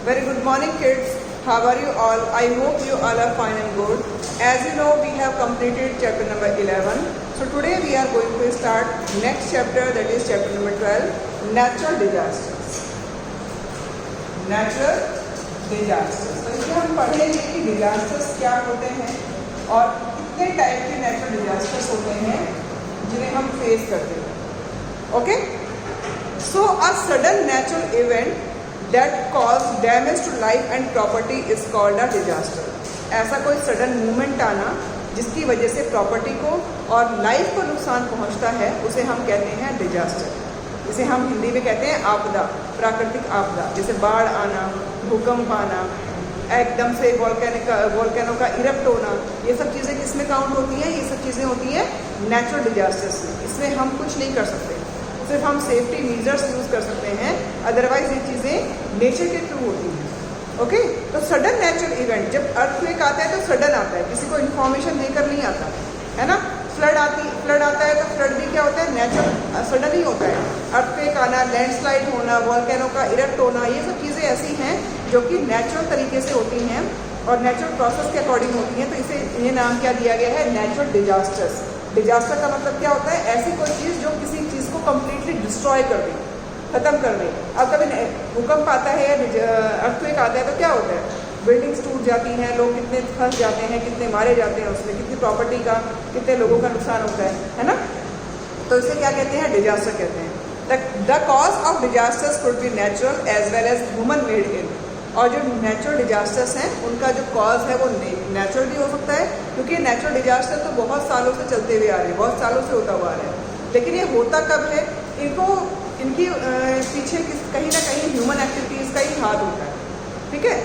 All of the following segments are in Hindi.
Very good morning, kids. How are you all? I hope you all are fine and good. As you know, we have completed chapter number 11. So today we are going to start next chapter, that is chapter number 12, natural disasters. Natural disasters. तो इसमें हम पढ़ेंगे कि disasters क्या होते हैं और कितने टाइप के natural disasters होते हैं जिन्हें हम फेस करते हैं. Okay? So a sudden natural event that cause damage to life and property is called a disaster. ऐसा कोई सडन मूवमेंट आना जिसकी वजह से प्रॉपर्टी को और लाइफ को नुकसान पहुंचता है उसे हम कहते हैं डिजास्टर. जिसे हम हिंदी में कहते हैं आपदा, प्राकृतिक आपदा. जैसे बाढ़ आना, भूकंप आना, एकदम से वोल्केनो का इरप्ट होना, ये सब चीज़ें किसमें काउंट होती हैं? ये सब चीज़ें होती हैं नेचुरल डिजास्टर्स में. इसमें हम कुछ नहीं कर सकते, सिर्फ हम सेफ्टी मेजर्स यूज़ कर सकते हैं. अदरवाइज ये चीज़ें नेचर के थ्रू होती हैं. ओके, तो सडन नेचुरल इवेंट, जब अर्थक्वेक आता है तो सडन आता है, किसी को इन्फॉर्मेशन देकर नहीं आता है ना. फ्लड आता है तो फ्लड भी क्या होता है? नेचुरल, सडन ही होता है. अर्थक्वेक आना, लैंडस्लाइड होना, वोल्केनो का इरप्ट होना, ये सब चीज़ें ऐसी हैं जो कि नेचुरल तरीके से होती हैं और नेचुरल प्रोसेस के अकॉर्डिंग होती हैं. तो इसे ये नाम क्या दिया गया है? Natural disasters. डिजास्टर का मतलब क्या होता है? ऐसी कोई चीज़ जो किसी चीज़ को कम्प्लीटली डिस्ट्रॉय कर दे, खत्म कर दे. अब कभी भूकंप आता है या अर्थक्वेक आता है तो क्या होता है? बिल्डिंग्स टूट जाती हैं, लोग कितने फंस जाते हैं, कितने मारे जाते हैं, उसमें कितनी प्रॉपर्टी का, कितने लोगों का नुकसान होता है ना. तो इसे क्या कहते हैं? डिजास्टर कहते हैं. The cause of disasters could be natural as well as human made in. और जो नेचुरल डिजास्टर्स हैं उनका जो कॉज है वो नेचुरल भी हो सकता है, क्योंकि नेचुरल डिजास्टर तो बहुत सालों से चलते हुए आ रहे हैं, बहुत सालों से होता हुआ आ रहा है. लेकिन ये होता कब है? इनकी पीछे कहीं ना कहीं ह्यूमन एक्टिविटीज़ का ही हाथ होता है. ठीक है.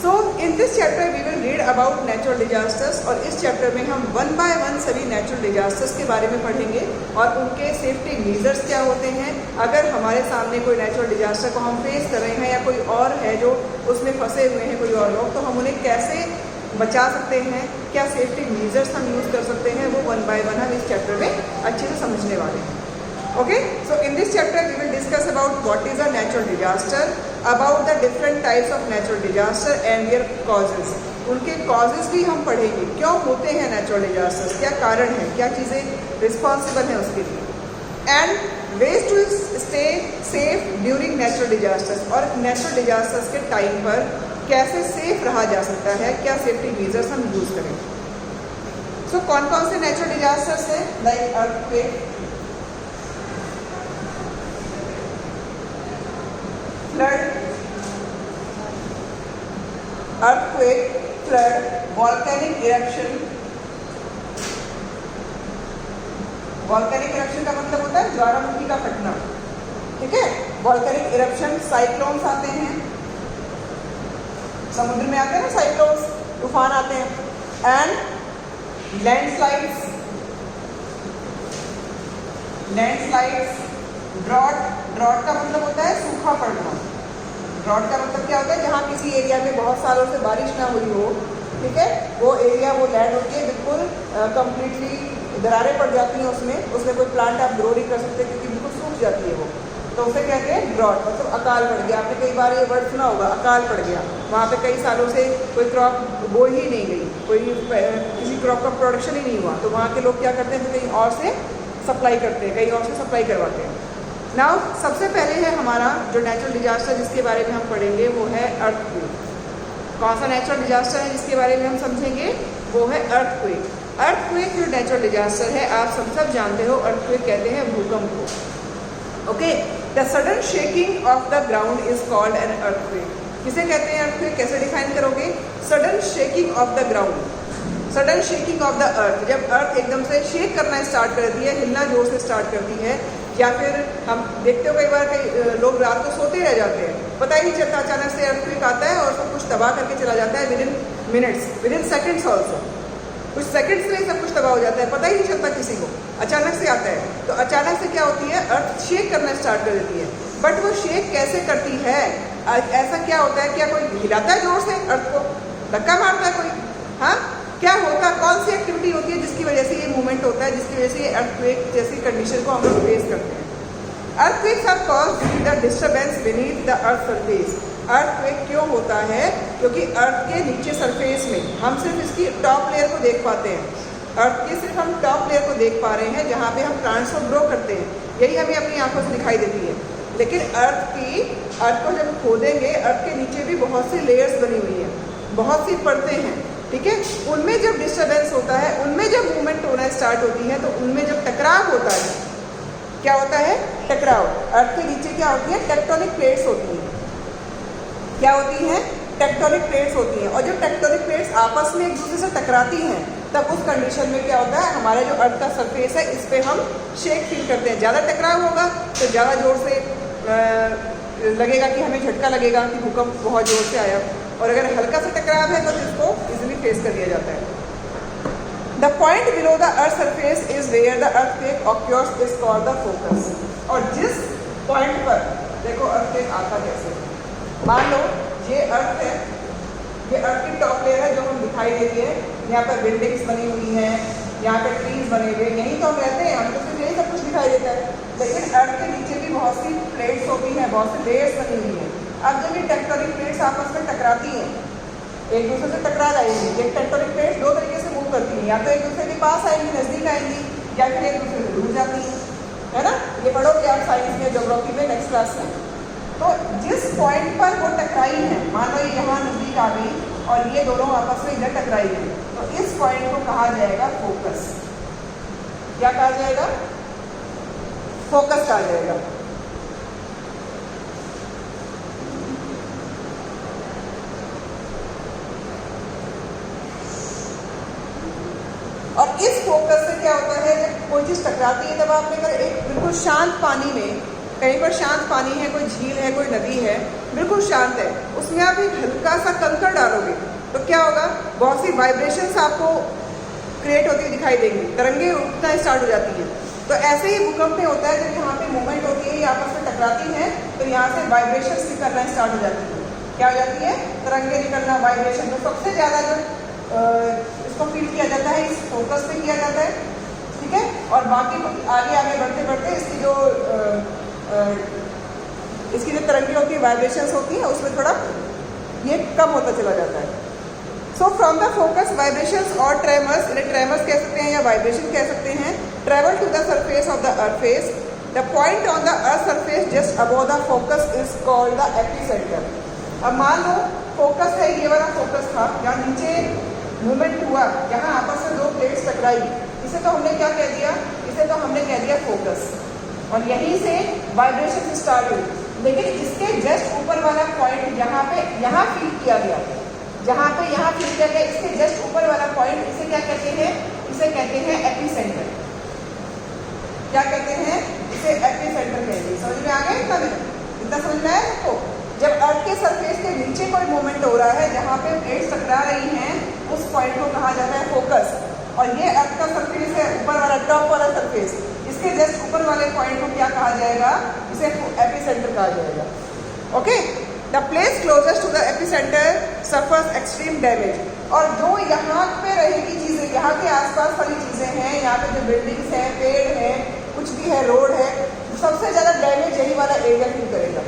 So in this chapter we will read about natural disasters. और इस चैप्टर में हम वन बाय वन सभी नेचुरल डिजास्टर्स के बारे में पढ़ेंगे और उनके सेफ्टी मेजर्स क्या होते हैं. अगर हमारे सामने कोई नेचुरल डिजास्टर को हम फेस कर रहे हैं या कोई और है जो उसमें फंसे हुए हैं, कोई और लोग, तो हम उन्हें कैसे बचा सकते हैं, क्या सेफ्टी मेजर्स हम यूज़ कर सकते हैं, वो वन बाय वन हम इस चैप्टर में अच्छे से समझने वाले हैं. Okay, so in this chapter we will discuss about what is a natural disaster, about the different types of natural disaster and their causes. उनके causes भी हम पढ़ेंगे, क्यों होते हैं natural disasters, क्या कारण है, क्या चीज़ें responsible हैं उसके लिए, and ways to stay safe during natural disasters. और natural disasters के टाइम पर कैसे सेफ रहा जा सकता है, क्या सेफ्टी मेजर्स हम यूज़ करें. So कौन कौन से natural disasters हैं? Like earthquake, flood, earthquake, flood, volcanic eruption. Volcanic eruption का मतलब होता है ज्वालामुखी का फटना. ठीक है. वॉल्केनिक इरप्शन, साइक्लोन्स आते हैं, समुद्र में आते हैं ना साइक्लोन्स, तूफान आते हैं, एंड लैंडस्लाइड्स, ड्रॉट का मतलब होता है सूखा पड़ना. ड्रॉट का मतलब क्या होता है? जहाँ किसी एरिया में बहुत सालों से बारिश ना हुई हो, ठीक है, वो एरिया, वो लैंड होती है बिल्कुल कंप्लीटली दरारें पड़ जाती हैं, उसमें कोई प्लांट आप ग्रो नहीं कर सकते क्योंकि बिल्कुल सूख जाती है वो. तो उसे कहते हैं ड्रॉट, मतलब अकाल पड़ गया. आपने कई बार ये वर्ड सुना होगा, अकाल पड़ गया. वहाँ पे कई सालों से कोई क्रॉप बोई ही नहीं गई, किसी क्रॉप का प्रोडक्शन ही नहीं हुआ, तो वहाँ के लोग क्या करते हैं? तो कहीं और से सप्लाई करते हैं, कहीं और से सप्लाई करवाते हैं. नाउ सबसे पहले है हमारा जो नेचुरल डिजास्टर जिसके बारे में हम पढ़ेंगे वो है अर्थक्वेक. कौन सा नेचुरल डिजास्टर है जिसके बारे में हम समझेंगे? वो है अर्थक्वेक. अर्थक्वेक जो नेचुरल डिजास्टर है, आप सब जानते हो, अर्थक्वेक कहते हैं भूकंप को. Okay, the sudden shaking of the ground is called an earthquake. किसे कहते हैं अर्थक्वेक? कैसे डिफाइन करोगे? Sudden shaking of the ground, sudden shaking of the अर्थ. जब अर्थ एकदम से शेक करना स्टार्ट करती है, हिलना जोर से स्टार्ट करती है, या फिर हम देखते हो कई बार कई लोग रात को सोते रह जाते हैं, पता ही नहीं चलता, अचानक से अर्थक्वेक आता है और सब कुछ तबाह करके चला जाता है. Within minutes, within seconds also, कुछ सेकंड्स में सब कुछ तबाह हो जाता है, पता ही नहीं चलता किसी को, अचानक से आता है. तो अचानक से क्या होती है? अर्थ शेक करना स्टार्ट कर देती है. बट वो शेक कैसे करती है? ऐसा क्या होता है? क्या कोई हिलाता है जोर से अर्थ को, धक्का मारता है कोई? हाँ, क्या होता है? कौन सी एक्टिविटी होती है जिसकी वजह से ये मूवमेंट होता है, जिसकी वजह से ये अर्थक्वेक जैसी कंडीशन को हम लोग फेस करते हैं? Earthquakes are caused due to the disturbance beneath the earth surface. Earthquake क्यों होता है? क्योंकि अर्थ के नीचे सरफेस में हम सिर्फ इसकी टॉप लेयर को देख पाते हैं। अर्थ की सिर्फ हम टॉप लेयर को देख पा रहे हैं, जहाँ पे हम प्लांट्स को ग्रो करते हैं, यही हमें अपनी आंखों से दिखाई देती है। लेकिन अर्थ को जब खोदेंगे, अर्थ के नीचे भी बहुत सी लेयर्स बनी हुई हैं, बहुत सी परतें हैं, ठीक है। उनमें जब डिस्टर्बेंस होता है, उनमें जब मूवमेंट होना स्टार्ट होती है, तो उनमें जब टकराव होता है, क्या होता है? टकराव। अर्थ के नीचे क्या होती है? टेक्टोनिक प्लेट्स होती हैं। क्या होती हैं? टेक्टोनिक प्लेट्स होती हैं। और जब टेक्टोनिक प्लेट्स आपस में एक दूसरे से टकराती हैं, तब उस कंडीशन में क्या होता है? हमारा जो अर्थ का सरफेस है, इस पे हम शेक फील करते हैं। ज़्यादा टकराव होगा तो ज़्यादा ज़ोर से लगेगा कि हमें झटका लगेगा कि भूकंप बहुत ज़ोर से आया, और अगर हल्का सा टकराव है तो इसको इजीली फेस कर लिया जाता है। The point below the earth surface is where the earthquake occurs is called the focus. और जिस पॉइंट पर देखो अर्थक्वेक आता कैसे, मान लो ये अर्थ है, ये अर्थ की टॉप लेयर है जो हम दिखाई देती है। यहाँ पर बिल्डिंग्स बनी हुई हैं, यहाँ पे ट्रीज बने हुए, यहीं तो हम रहते हैं, हमको सिर्फ यही सब कुछ दिखाई देता है। लेकिन अर्थ के नीचे भी बहुत सी प्लेट्स होती हैं, बहुत सी लेयर्स बनी हुई हैं। अब जब ये टेक्टोनिक प्लेट्स आपस में टकराती हैं, एक दूसरे से टकरा जाएंगी, ये टेक्टोनिक प्लेट्स दो तरीके से मूव करती हैं, या तो एक दूसरे के पास आएंगी, नजदीक आएंगी, या फिर एक दूसरे से दूर जाती हैं, है ना। ये पढ़ोगे आप साइंस में, ज्योग्राफी में, नेक्स्ट क्लास में। तो जिस पॉइंट पर वो टकराई है, मान लो ये यहाँ नजदीक आ गई और ये दोनों आपस में इधर टकराई है, तो इस पॉइंट को कहा जाएगा फोकस। क्या कहा जाएगा? फोकस कहा जाएगा। और इस फोकस से क्या होता है? जब कोई चीज टकराती है, तब आपने अगर एक बिल्कुल शांत पानी में, कहीं पर शांत पानी है, कोई झील है, कोई नदी है, बिल्कुल शांत है, उसमें आप एक हल्का सा कंकड़ डालोगे तो क्या होगा? बहुत सी वाइब्रेशंस आपको क्रिएट होती दिखाई देंगी, तरंगे उठना स्टार्ट हो जाती हैं। तो ऐसे ही भूकंप में होता है, जब यहाँ पे मूवमेंट होती है, ये आपस में टकराती हैं, तो यहाँ से वाइब्रेशंस निकलना स्टार्ट हो जाती है। क्या हो जाती है? तरंगे निकलना, वाइब्रेशन। तो सबसे ज़्यादा जो इसको फील किया जाता है, इस फोकस पे किया जाता है, ठीक है। और बाकी आगे आगे बढ़ते बढ़ते इसकी जो तरंगे होती है, वाइब्रेशंस होती हैं, उसमें थोड़ा ये कम होता चला जाता है। So from the focus vibrations और ट्रेमर्स, इन्हें ट्रेमर्स कह सकते हैं या वाइब्रेशन कह सकते हैं, travel to the surface of the earth face. The point on the earth surface just above the focus is called the epicentre. अब मान लो फोकस है, ये वाला फोकस था, जहाँ नीचे मूवमेंट हुआ, जहाँ आपस में दो प्लेट्स टकराई, इसे तो हमने क्या कह दिया? इसे तो हमने कह दिया फोकस। और यहीं से वाइब्रेशन स्टार्ट हुई। लेकिन इसके जस्ट ऊपर वाला पॉइंट जहाँ पे यहाँ फील किया गया, जहाँ पे यहाँ फील किया गया, इसके जस्ट ऊपर वाला पॉइंट, इसे क्या कहते हैं? इसे कहते हैं एपिसेंटर। क्या कहते हैं? इसे एपिसेंटर कहते हैं। समझ में आ गया? इतना समझ में आया आपको? जब अर्थ के सरफेस के नीचे कोई मूवमेंट हो रहा है, जहाँ पे प्लेट्स टकरा रही हैं, उस पॉइंट को कहा जाता है फोकस। और ये अर्थ का सरफेस है, ऊपर वाला टॉप वाला सरफेस, इसके जस्ट ऊपर वाले पॉइंट को क्या कहा जाएगा? इसे एपिसेंटर कहा जाएगा। Okay, the place closest to the epicentre suffers extreme damage. और जो यहाँ पे रहेगी चीज़ें, यहाँ के आसपास वाली चीज़ें हैं, यहाँ पे जो बिल्डिंग्स हैं, पेड़ हैं, कुछ भी है, रोड है, सबसे ज़्यादा डैमेज यही वाला एरिया फील करेगा।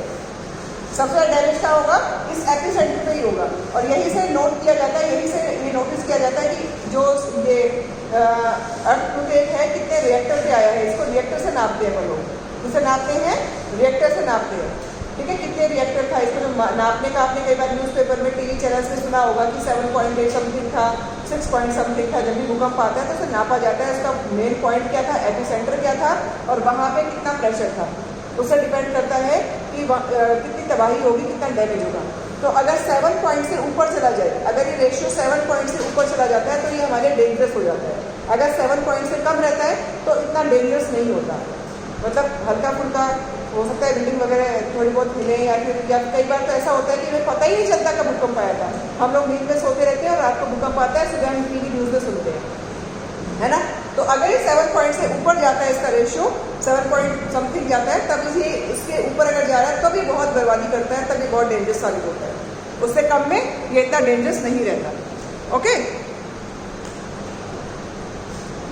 सबसे ज़्यादा डैमेज क्या होगा? इस एपिसेंटर पे ही होगा। और यहीं से नोट किया जाता है, यहीं से ये नोटिस किया जाता है कि जो ये अर्थक्वेक है, कितने रिएक्टर से आया है। इसको रिएक्टर से नापते हैं हम लोग, इसे नापते हैं रिएक्टर से नापते हैं, ठीक है। कितने रिएक्टर था, इसको जो नापने का आपने कई बार न्यूज़पेपर में, टीवी चैनल्स में सुना होगा कि 7.8 समथिंग था, 6 पॉइंट समथिंग था। जब भी भूकंप आता है तो उसे नापा जाता है, उसका मेन पॉइंट क्या था, एपिसेंटर क्या था, और वहाँ पे कितना प्रेशर था। उससे डिपेंड करता है कि कितनी तबाही होगी, कितना डैमेज होगा। तो अगर 7 पॉइंट से ऊपर चला जाए, अगर ये रेशियो 7 पॉइंट से ऊपर चला जाता है, तो ये हमारे डेंजरस हो जाता है। अगर 7 पॉइंट से कम रहता है तो इतना डेंजरस नहीं होता, मतलब हल्का फुल्का हो सकता है, बिल्डिंग वगैरह थोड़ी बहुत हिले, या फिर कई बार तो ऐसा होता है कि हमें पता ही नहीं चलता कब भूकंप आया था। हम लोग नींद में सोते रहते हैं और रात को भूकंप आता है, सुबह हम टीवी न्यूज़ में सुनते हैं, है ना। तो अगर ये 7 पॉइंट से ऊपर जाता है, इसका रेशियो 7 पॉइंट समथिंग जाता है, तब ये इसके ऊपर अगर जा रहा है तभी बहुत बर्बादी करता है, तभी बहुत डेंजरस साबित होता है। उससे कम में ये इतना डेंजरस नहीं रहता। Okay,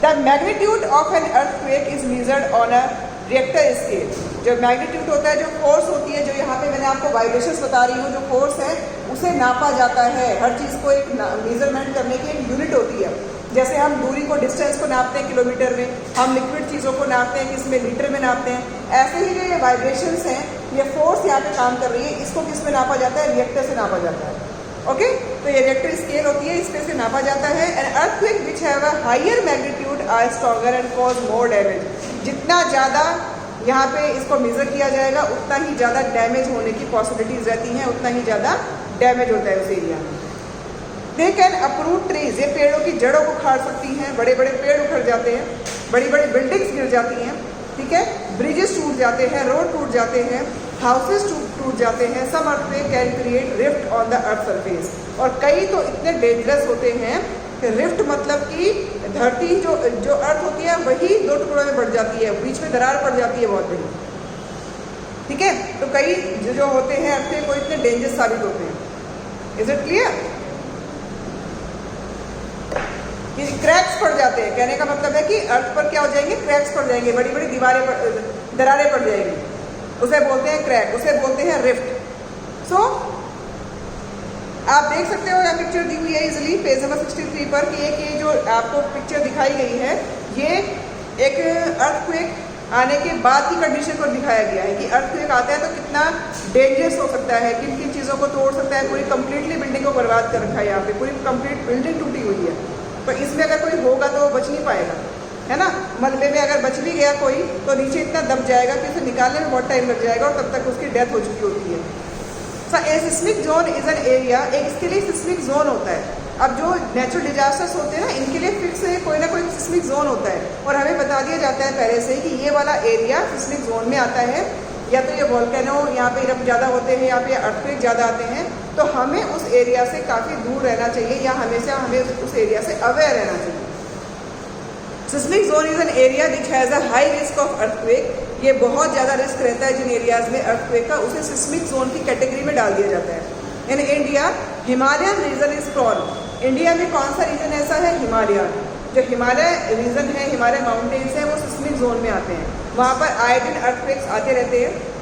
the magnitude of an earthquake is measured on a Richter scale. जो मैग्नीट्यूड होता है, जो फोर्स होती है, जो यहाँ पे मैंने आपको वाइब्रेशंस बता रही हूँ, जो फोर्स है उसे नापा जाता है। हर चीज़ को एक मेजरमेंट करने की एक यूनिट होती है। जैसे हम दूरी को, डिस्टेंस को नापते हैं किलोमीटर में, हम लिक्विड चीज़ों को नापते हैं किस में, लीटर में नापते हैं। ऐसे ही जो ये वाइब्रेशंस हैं, ये फोर्स यहाँ पे काम कर रही है, इसको किस में नापा जाता है, रिएक्टर से नापा जाता है। ओके, तो ये रिएक्टर स्केल होती है, इसके से नापा जाता है। And earthquake which have a higher magnitude are stronger and cause more damage. जितना ज़्यादा यहाँ पे इसको मेजर किया जाएगा, उतना ही ज़्यादा डैमेज होने की पॉसिबिलिटीज रहती हैं, उतना ही ज़्यादा डैमेज होता है उस एरिया में। दे कैन अप्रूव ट्रीज, ये पेड़ों की जड़ों को उखाड़ सकती हैं, बड़े बड़े पेड़ उखड़ जाते हैं, बड़ी बड़ी बिल्डिंग्स गिर जाती हैं, ठीक है, ब्रिजेस टूट जाते हैं, रोड टूट जाते हैं, हाउसेस टूट जाते हैं। Some earthquake can create rift on the earth surface, और कई तो इतने डेंजरस होते हैं कि रिफ्ट मतलब कि धरती जो अर्थ होती है वही दो टुकड़ों में बढ़ जाती है, बीच में दरार पड़ जाती है बहुत बड़ी, ठीक है। तो कई जो होते हैं अर्थक्वेक वो इतने डेंजरस साबित होते हैं। Is it clear? कि क्रैक्स पड़ जाते हैं, कहने का मतलब है कि अर्थ पर क्या हो जाएंगे, क्रैक्स पड़ जाएंगे, बड़ी बड़ी दरारें पड़ जाएंगी, उसे बोलते हैं क्रैक, उसे बोलते हैं रिफ्ट। सो आप देख सकते हो, यहाँ पिक्चर दी हुई है इजिली पेज नंबर 63 पर कि ये जो आपको पिक्चर दिखाई गई है, ये एक अर्थक्वेक आने के बाद की कंडीशन को दिखाया गया है कि अर्थक्वेक आता है तो कितना डेंजरस हो सकता है, किन किन चीज़ों को तोड़ सकता है। पूरी कंप्लीटली बिल्डिंग को बर्बाद कर रखा है, यहाँ पे पूरी कंप्लीट बिल्डिंग टूटी हुई है, तो इसमें अगर कोई होगा तो वो बच नहीं पाएगा, है ना। मलबे में अगर बच भी गया कोई तो नीचे इतना दब जाएगा कि उसे निकालने में बहुत टाइम लग जाएगा, और तब तक उसकी डेथ हो चुकी होती है। So a seismic zone is an area, एक इसके लिए सिस्मिक जोन होता है। अब जो नेचुरल डिजास्टर्स होते हैं ना, इनके लिए फिक्स कोई ना कोई सिस्मिक जोन होता है, और हमें बता दिया जाता है पहले से कि ये वाला एरिया सिस्मिक जोन में आता है, या तो ये वोल्केनो यहाँ पे इरप्ट ज़्यादा होते हैं, यहाँ पे अर्थक्वेक ज़्यादा आते हैं, तो हमें उस एरिया से काफ़ी दूर रहना चाहिए, या हमेशा हमें उस एरिया से अवेयर रहना चाहिए। Seismic zone is an area which has a high risk of earthquake, ये बहुत ज़्यादा रिस्क रहता है जिन एरियाज में अर्थक्वेक का, उसे सिस्मिक जोन की कैटेगरी में डाल दिया जाता है। In India Himalayan region is prone, India में कौन सा रीजन ऐसा है, हिमालय। जो हिमालय रीजन है, हिमालय माउंटेन्स हैं, वो सिस्मिक जोन में आते हैं, वहाँ पर आए दिन अर्थक्वेक्स आते रहते हैं।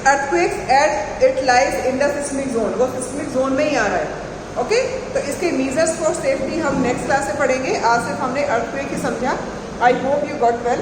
Earthquakes at it lies in the seismic zone, वो सिस्मिक जोन में ही आ रहा है। ओके, तो इसके मीजर्स फॉर सेफ्टी हम नेक्स्ट क्लास में पढ़ेंगे। आज सिर्फ हमने अर्थक्वेक ही समझा। I hope you got well.